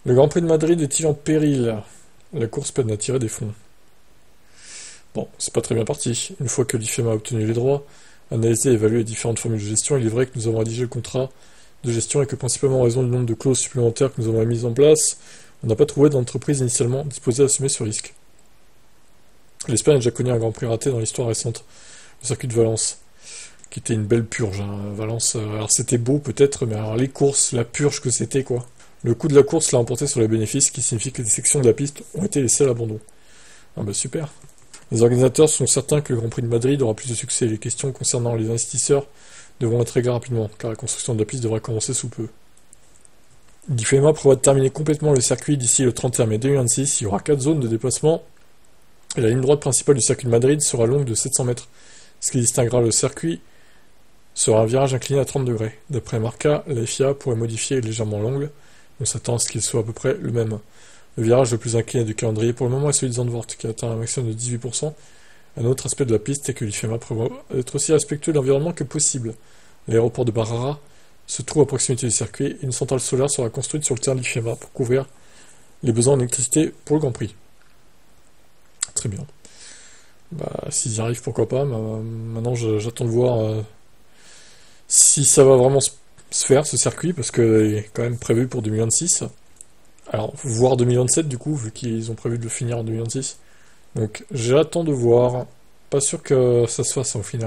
Le Grand Prix de Madrid est-il en péril? La course peine à tirer des fonds. Bon, c'est pas très bien parti. Une fois que l'IFEMA a obtenu les droits, analysé et évalué les différentes formules de gestion, il est vrai que nous avons rédigé le contrat de gestion et que principalement en raison du nombre de clauses supplémentaires que nous avons mises en place, on n'a pas trouvé d'entreprise initialement disposée à assumer ce risque. L'Espagne a déjà connu un Grand Prix raté dans l'histoire récente, le circuit de Valence, qui était une belle purge. Valence, alors c'était beau peut-être, mais alors les courses, la purge que c'était quoi. Le coût de la course l'a emporté sur les bénéfices, qui signifie que des sections de la piste ont été laissées à l'abandon. Ah bah super. Les organisateurs sont certains que le Grand Prix de Madrid aura plus de succès. Les questions concernant les investisseurs devront être réglées rapidement, car la construction de la piste devra commencer sous peu. l'IFEMA prévoit de terminer complètement le circuit d'ici le 31 mai 2026. Il y aura 4 zones de déplacement, et la ligne droite principale du circuit de Madrid sera longue de 700 mètres. Ce qui distinguera le circuit sera un virage incliné à 30 degrés. D'après Marca, la FIA pourrait modifier légèrement l'angle. On s'attend à ce qu'il soit à peu près le même. Le virage le plus incliné du calendrier pour le moment est celui de Zandvoort, qui a atteint un maximum de 18%. Un autre aspect de la piste est que l'IFEMA prévoit d'être aussi respectueux de l'environnement que possible. L'aéroport de Barrara se trouve à proximité du circuit et une centrale solaire sera construite sur le terrain de l'IFEMA pour couvrir les besoins en électricité pour le Grand Prix. Très bien. Bah, s'ils y arrivent, pourquoi pas. Maintenant, j'attends de voir si ça va vraiment se faire, ce circuit, parce qu'il est quand même prévu pour 2026. Alors, voire 2027, du coup, vu qu'ils ont prévu de le finir en 2026. Donc, j'attends de voir. Pas sûr que ça se fasse au final.